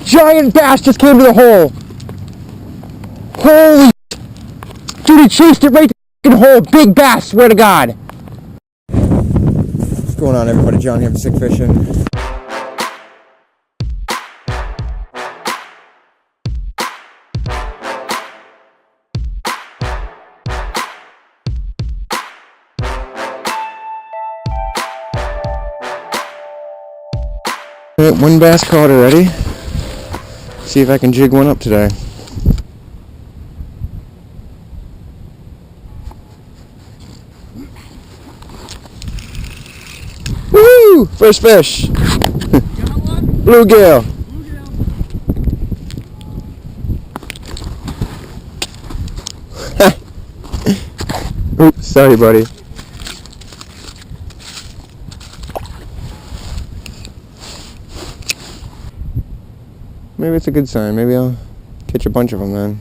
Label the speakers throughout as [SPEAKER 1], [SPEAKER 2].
[SPEAKER 1] Giant bass just came to the hole. Holy dude, he chased it right to the hole. Big bass, swear to God. What's going on, everybody? John here from Sick Fishing. One bass caught already. See if I can jig one up today. Woo! First fish. Bluegill. Oops, sorry, buddy. Maybe it's a good sign. Maybe I'll catch a bunch of them then.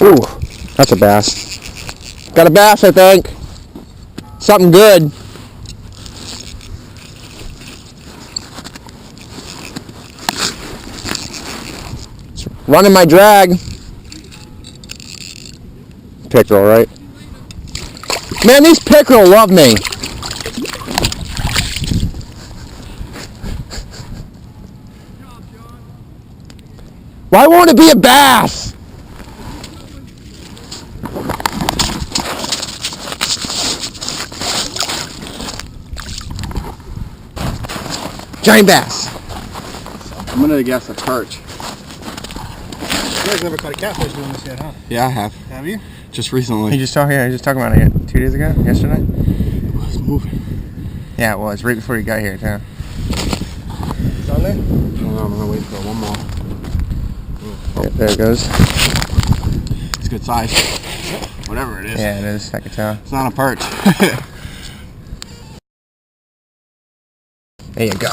[SPEAKER 1] Ooh, that's a bass. Got a bass, I think. Something good. It's running my drag. Pickerel, right? Man, these pickerel love me. Why won't it be a bass? Giant bass.
[SPEAKER 2] I'm gonna guess a perch.
[SPEAKER 3] You guys never caught a catfish doing this yet, huh?
[SPEAKER 2] Yeah, I have.
[SPEAKER 3] Have you?
[SPEAKER 2] Just recently.
[SPEAKER 1] You just talking about it 2 days ago? Yesterday?
[SPEAKER 2] It was moving.
[SPEAKER 1] Yeah, it was. Right before you got here, too.
[SPEAKER 3] It's on there?
[SPEAKER 2] I don't know, I'm gonna wait for one more.
[SPEAKER 1] Yeah, there it goes.
[SPEAKER 2] It's good size. Whatever it is.
[SPEAKER 1] Yeah, it is. I can tell.
[SPEAKER 2] It's not a perch.
[SPEAKER 1] There you go.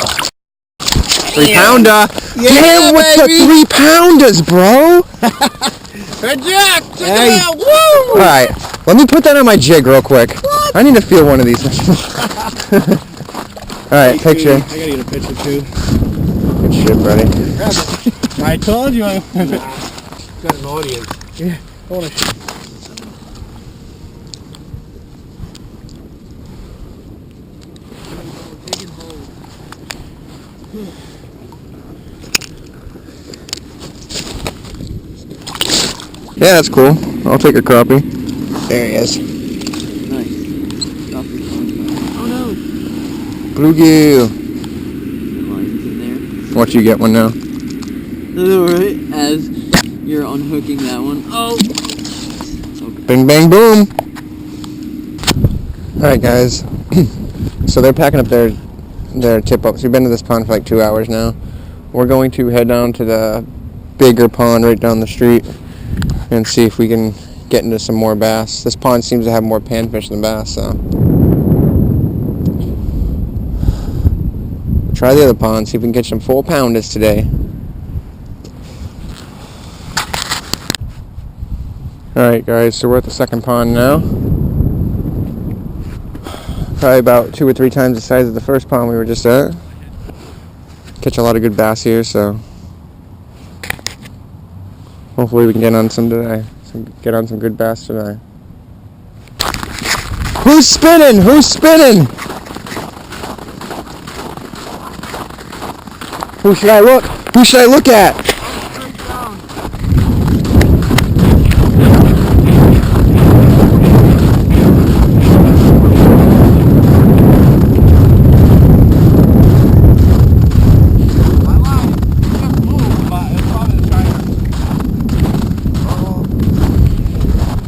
[SPEAKER 1] 3-pounder.
[SPEAKER 2] Yeah,
[SPEAKER 1] Damn, with the 3-pounders, bro.
[SPEAKER 3] Hey, Jack! Check
[SPEAKER 1] Hey.
[SPEAKER 3] it out! Woo!
[SPEAKER 1] Alright, let me put that on my jig real quick. I need to feel one of these. Alright, picture.
[SPEAKER 3] I gotta get a picture too.
[SPEAKER 1] Good shit, buddy.
[SPEAKER 3] Grab it. I told you I got an audience. Yeah, hold it.
[SPEAKER 1] Yeah, that's cool. I'll take a crappie. There he is.
[SPEAKER 2] Nice. Oh no!
[SPEAKER 1] Bluegill.
[SPEAKER 4] Lines in there.
[SPEAKER 1] Watch you get one now.
[SPEAKER 4] Alright, as you're unhooking that one. Oh! Okay.
[SPEAKER 1] Bing, bang, boom. Alright, guys. So they're packing up their tip-ups. We've been to this pond for like 2 hours now. We're going to head down to the bigger pond right down the street and see if we can get into some more bass. This pond seems to have more panfish than bass, so. Try the other pond, see if we can catch some 4-pounders today. Alright guys, so we're at the second pond now. Probably about 2 or 3 times the size of the first pond we were just at. Catch a lot of good bass here, so hopefully we can get on some today. Get on some good bass today. Who's spinning? Who's spinning? Who should I look? Who should I look at?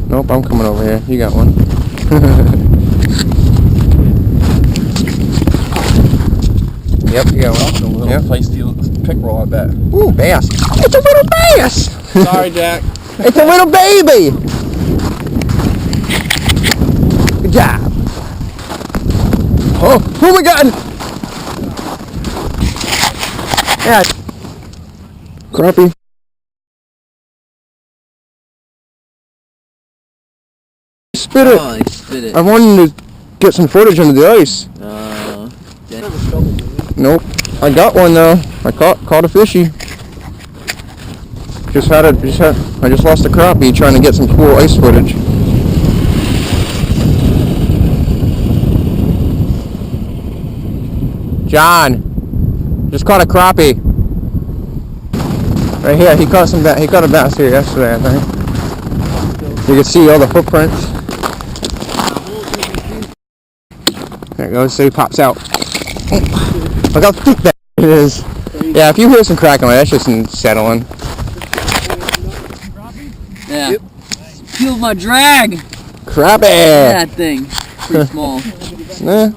[SPEAKER 1] Nope, I'm coming over here. You got one. Yep, you got one.
[SPEAKER 2] Yep. Place the pickerel, I bet.
[SPEAKER 1] Ooh, bass. It's a little bass!
[SPEAKER 2] Sorry, Jack.
[SPEAKER 1] It's a little baby! Good job. Oh my God! Yeah. Crappie. Spit it.
[SPEAKER 4] Oh, I spit it.
[SPEAKER 1] I wanted to get some footage under the ice. Nope. I got one though. I caught a fishy. I just lost a crappie trying to get some cool ice footage. John, just caught a crappie. Right here, he caught a bass here yesterday, I think. You can see all the footprints. There it goes, so he pops out. Look how thick that is. Yeah, if you hear some cracking, that's just settling.
[SPEAKER 4] Yeah. Killed my drag.
[SPEAKER 1] Crappie!
[SPEAKER 4] That thing. Pretty small.
[SPEAKER 1] Yeah.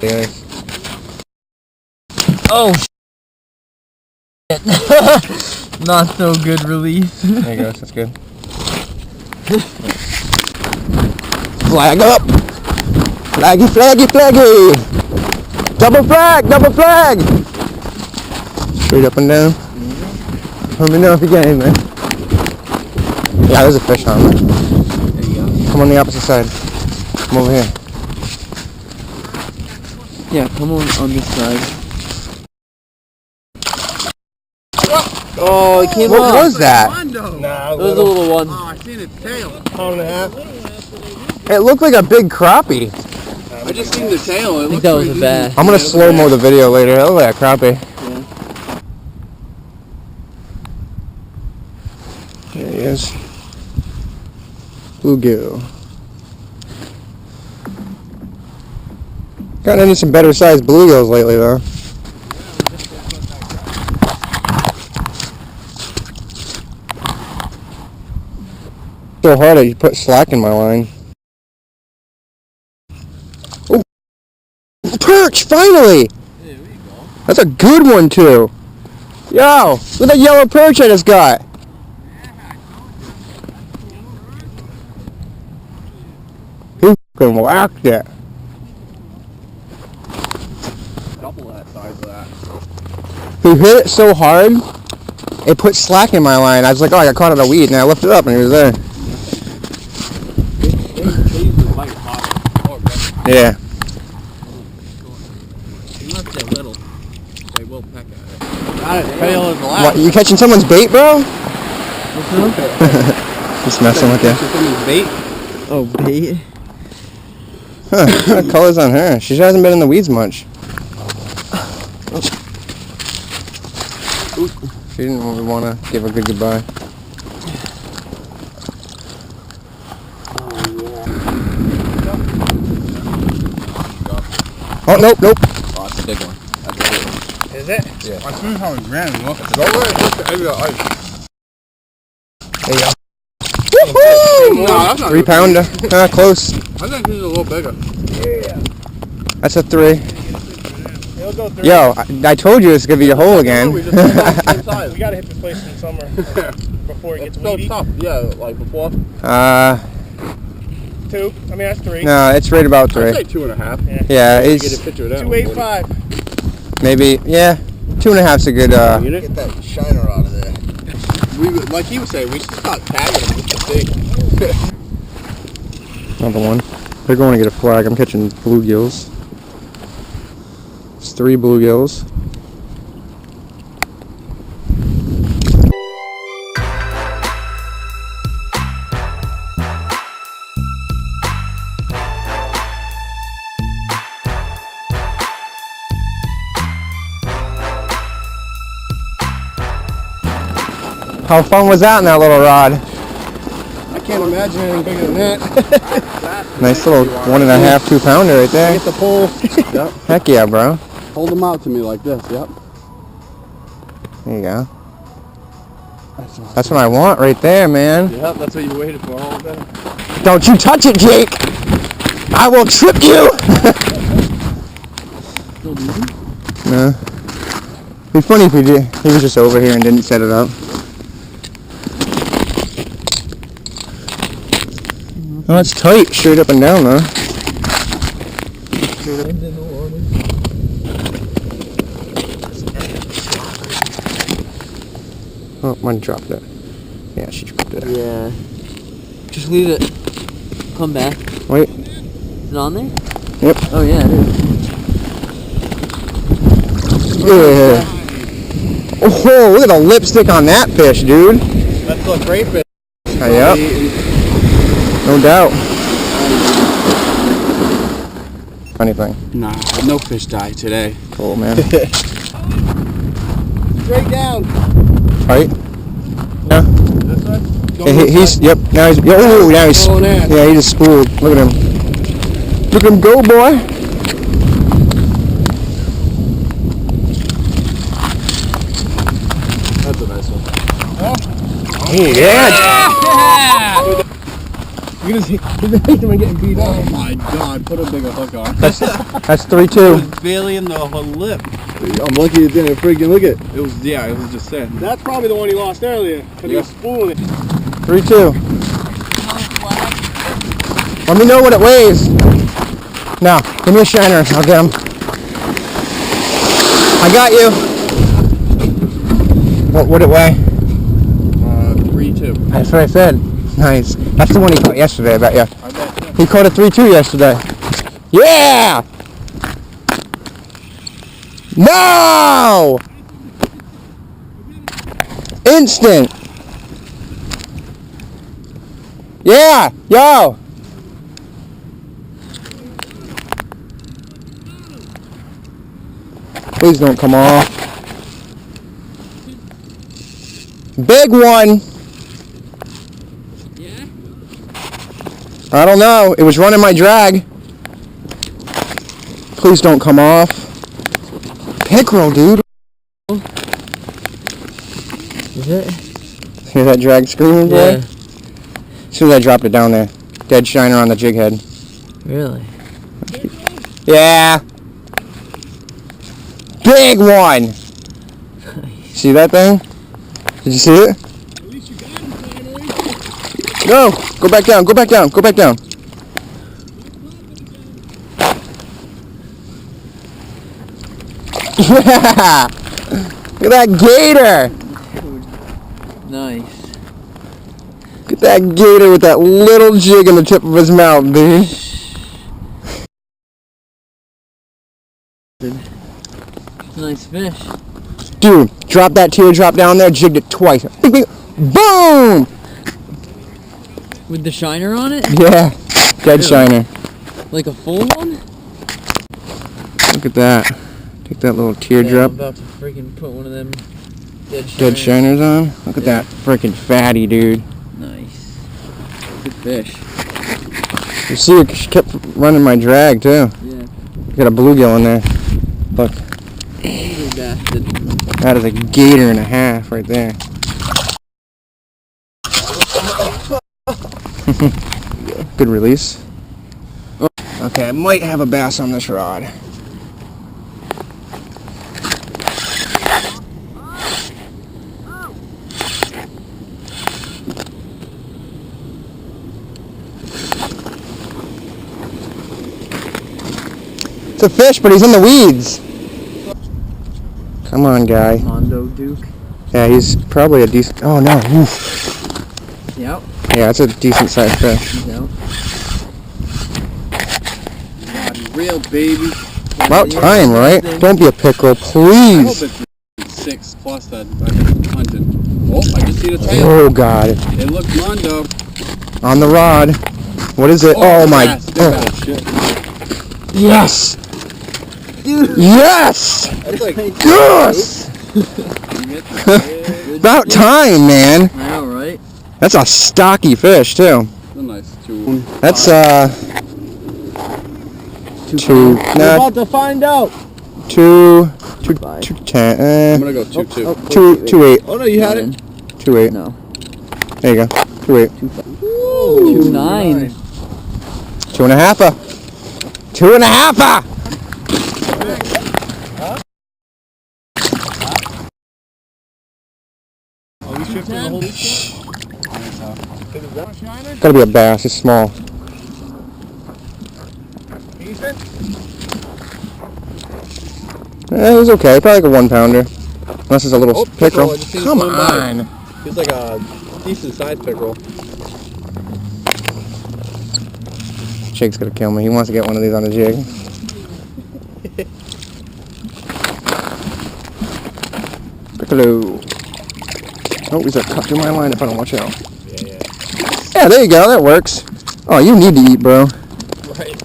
[SPEAKER 4] Oh, shit. Not so good release.
[SPEAKER 1] There you go, that's good. Flag up! Flaggy, flaggy, flaggy! Double flag! Straight up and down. Let me know if you get anything. Yeah, there's a fish on there.
[SPEAKER 4] There you go.
[SPEAKER 1] Come on the opposite side. Come over here.
[SPEAKER 4] Yeah, come on this side. Oh, it came
[SPEAKER 1] What
[SPEAKER 4] off.
[SPEAKER 1] was that?
[SPEAKER 3] Nah,
[SPEAKER 4] It was a little one.
[SPEAKER 3] Oh, I seen its tail. Pound and a half.
[SPEAKER 1] It looked like a big crappie.
[SPEAKER 3] I just seen the tail.
[SPEAKER 4] I think that was a bass.
[SPEAKER 1] I'm gonna slow-mo the video later. That looked like a crappie.
[SPEAKER 4] Yeah.
[SPEAKER 1] There he is. Bluegill. Gotten into some better sized bluegills lately though. So hard I put slack in my line. Oh, perch! Finally!
[SPEAKER 4] There you go.
[SPEAKER 1] That's a good one too. Yo, look at that yellow perch I just got. Who fucking whacked it?
[SPEAKER 3] Double that size of that.
[SPEAKER 1] He hit it so hard, it put slack in my line. I was like, oh, I got caught in a weed, and I lifted it up, and he was there. Yeah.
[SPEAKER 3] Unless they're little, they will peck at it. Got it. Tail is the last.
[SPEAKER 1] What, you catching someone's bait, bro?
[SPEAKER 4] What's
[SPEAKER 1] Just messing with you.
[SPEAKER 3] Someone's bait.
[SPEAKER 4] Oh, bait?
[SPEAKER 1] Huh, what color's on her? She hasn't been in the weeds much. She didn't really want to give a good goodbye. Oh, nope.
[SPEAKER 2] Oh, it's a big one. That's a big one.
[SPEAKER 3] Is it?
[SPEAKER 2] Yeah.
[SPEAKER 3] I seen how it ran. Look.
[SPEAKER 2] Go right across the edge of the ice.
[SPEAKER 1] There you go.
[SPEAKER 3] No, that's not
[SPEAKER 1] 3 pounder. Close.
[SPEAKER 3] I think this is a little bigger. Yeah.
[SPEAKER 1] That's a 3.
[SPEAKER 3] It'll go 3.
[SPEAKER 1] Yo, I told you it's going to be a hole again.
[SPEAKER 3] We just inside. We gotta hit this place in the summer before it gets
[SPEAKER 2] So
[SPEAKER 3] weedy.
[SPEAKER 2] tough. Yeah, like before.
[SPEAKER 3] 2. I mean that's 3.
[SPEAKER 1] No, it's right about 3.
[SPEAKER 2] I'd say 2.5.
[SPEAKER 1] Yeah,
[SPEAKER 2] Get a
[SPEAKER 1] it's
[SPEAKER 2] picture of that.
[SPEAKER 3] 285.
[SPEAKER 1] maybe, yeah, 2.5's a good,
[SPEAKER 2] Get that shiner out of there. We, like he was saying, we should start tagging them just to see.
[SPEAKER 1] another one. They're going to get a flag. I'm catching bluegills. It's 3 bluegills. How fun was that in that little rod?
[SPEAKER 3] I can't imagine anything bigger than that.
[SPEAKER 1] Nice little 1.5, 2 pounder right there.
[SPEAKER 3] Get the pole.
[SPEAKER 2] Yep.
[SPEAKER 1] Heck yeah, bro.
[SPEAKER 2] Hold them out to me like this. Yep.
[SPEAKER 1] There you go. That's what I want right there, man.
[SPEAKER 2] Yep, that's what you waited for all day.
[SPEAKER 1] Don't you touch it, Jake! I will trip you! No. It'd be funny if he was just over here and didn't set it up. Oh, it's tight, straight up and down, though. Oh, mine dropped it. Yeah, she dropped it.
[SPEAKER 4] Yeah. Just leave it. Come back.
[SPEAKER 1] Wait.
[SPEAKER 4] Is it on there?
[SPEAKER 1] Yep.
[SPEAKER 4] Oh yeah, it is.
[SPEAKER 1] Yeah. Oh, look at the lipstick on that fish, dude.
[SPEAKER 2] That's a great fish.
[SPEAKER 1] Yep. No doubt. Funny thing.
[SPEAKER 3] Nah, no fish died today.
[SPEAKER 1] Cool, man.
[SPEAKER 2] Straight down.
[SPEAKER 1] Right? Yeah.
[SPEAKER 2] This way?
[SPEAKER 1] He's, yep, now he's, oh, now he's, yeah, he just spooled. Look at him. Look at him go, boy.
[SPEAKER 2] That's a nice one.
[SPEAKER 1] Yeah.
[SPEAKER 2] You're gonna see him getting beat up. Oh my god, put a bigger hook on.
[SPEAKER 1] That's 3-2.
[SPEAKER 3] It was barely in the whole lip.
[SPEAKER 2] I'm lucky it didn't freaking look it.
[SPEAKER 3] It was, yeah, it was just sitting.
[SPEAKER 2] That's probably the one he lost earlier. Because he was spooling it.
[SPEAKER 1] 3-2. Let me know what it weighs. Now, give me a shiner. I'll get him. I got you. What would it weigh?
[SPEAKER 3] 3-2.
[SPEAKER 1] That's what I said. Nice. That's the one he caught yesterday, I bet you.
[SPEAKER 3] I bet too.
[SPEAKER 1] He caught a 3-2 yesterday. Yeah! No! Instant! Yeah! Yo! Please don't come off. Big one! I don't know. It was running my drag. Please don't come off. Pickerel, dude.
[SPEAKER 4] Is it?
[SPEAKER 1] Hear that drag screaming, boy?
[SPEAKER 4] Yeah.
[SPEAKER 1] As soon as I dropped it down there. Dead shiner on the jig head.
[SPEAKER 4] Really?
[SPEAKER 1] Yeah. Big one. See that thing? Did you see it? No. Go back down. Go back down. Go back down. Yeah. Look at that gator.
[SPEAKER 4] Nice.
[SPEAKER 1] Look at that gator with that little jig in the tip of his mouth, dude.
[SPEAKER 4] Nice fish.
[SPEAKER 1] Dude, drop that teardrop down there, jigged it twice. Bing, bing, boom!
[SPEAKER 4] With the shiner on it?
[SPEAKER 1] Yeah, dead shiner.
[SPEAKER 4] Like a full one?
[SPEAKER 1] Look at that. Take that little
[SPEAKER 4] Yeah,
[SPEAKER 1] teardrop.
[SPEAKER 4] I'm about to freaking put one of them
[SPEAKER 1] Dead shiners on. Look at that freaking fatty, dude.
[SPEAKER 4] Nice. Good fish.
[SPEAKER 1] You see, it kept running my drag too.
[SPEAKER 4] Yeah.
[SPEAKER 1] Got a bluegill in there. Look,
[SPEAKER 4] Angry bastard.
[SPEAKER 1] that is a gator and a half right there. Good release. Okay, I might have a bass on this rod. It's a fish, but he's in the weeds. Come on, guy.
[SPEAKER 4] Mondo Duke.
[SPEAKER 1] Yeah, he's probably a decent... Oh, no. Oof.
[SPEAKER 4] Yep.
[SPEAKER 1] Yeah, it's a decent sized fish.
[SPEAKER 4] Yep.
[SPEAKER 3] Real baby.
[SPEAKER 1] About time, right? Don't be a pickerel,
[SPEAKER 3] I hope
[SPEAKER 1] please.
[SPEAKER 3] it's 6 plus that I've been hunting. Oh, I just see the tail.
[SPEAKER 1] Oh, God.
[SPEAKER 3] It looks Mondo.
[SPEAKER 1] On the rod. What is it? Oh, my...
[SPEAKER 3] bass, big
[SPEAKER 1] Oh.
[SPEAKER 3] bass, shit.
[SPEAKER 1] Yes! Yes!
[SPEAKER 3] That's like
[SPEAKER 1] Yes! About time, man.
[SPEAKER 4] I know, right?
[SPEAKER 1] That's a stocky fish, too.
[SPEAKER 3] a nice 2.
[SPEAKER 1] That's,
[SPEAKER 4] Two.
[SPEAKER 3] We're
[SPEAKER 1] nah,
[SPEAKER 3] about to find out.
[SPEAKER 1] 210,
[SPEAKER 3] I'm gonna go 2-2.
[SPEAKER 1] 2-8,
[SPEAKER 3] Oh no, you had it.
[SPEAKER 1] 2-8.
[SPEAKER 4] No.
[SPEAKER 1] There you go, 2-8.
[SPEAKER 4] 2-9.
[SPEAKER 1] 2.5. 2.5.
[SPEAKER 3] Are we shifting the whole
[SPEAKER 1] Gotta be a bass, it's small. He's okay, probably like a 1 pounder. Unless it's a little pickerel.
[SPEAKER 3] I just seen
[SPEAKER 1] Come
[SPEAKER 3] him going by.
[SPEAKER 1] on.
[SPEAKER 3] He's like a decent sized pickerel.
[SPEAKER 1] Jake's gonna kill me. He wants to get one of these on the jig. Hello. Oh, he's gonna cut through my line if I don't watch out.
[SPEAKER 2] Yeah.
[SPEAKER 1] Yeah, there you go. That works. Oh, you need to eat, bro.
[SPEAKER 2] Right.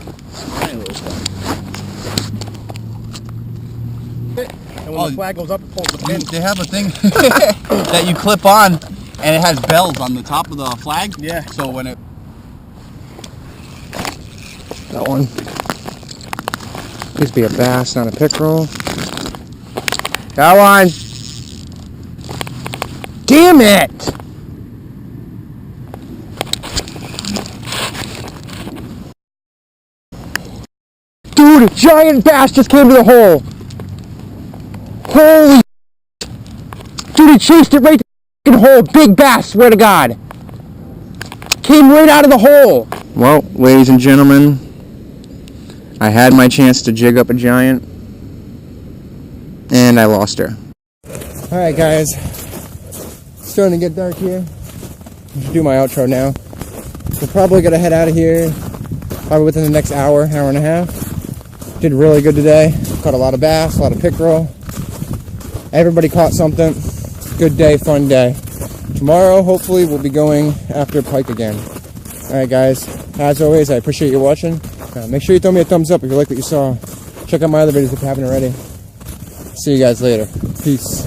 [SPEAKER 3] And when the flag goes up, it pulls the pin.
[SPEAKER 2] They have a thing that you clip on, and it has bells on the top of the flag.
[SPEAKER 3] Yeah.
[SPEAKER 2] So when it...
[SPEAKER 1] That one. Used to be a bass, not a pickerel. That one. Damn it! Dude, a giant bass just came to the hole. Holy dude, he chased it right to the hole. Big bass, swear to God. Came right out of the hole. Well, ladies and gentlemen, I had my chance to jig up a giant, and I lost her. Alright guys, it's starting to get dark here. I should do my outro now. We're probably going to head out of here probably within the next hour and a half. Did really good today. Caught a lot of bass, a lot of pickerel. Everybody caught something. Good day, fun day. Tomorrow, hopefully, we'll be going after pike again. Alright guys, as always, I appreciate you watching. Make sure you throw me a thumbs up if you like what you saw. Check out my other videos if you haven't already. See you guys later. Peace.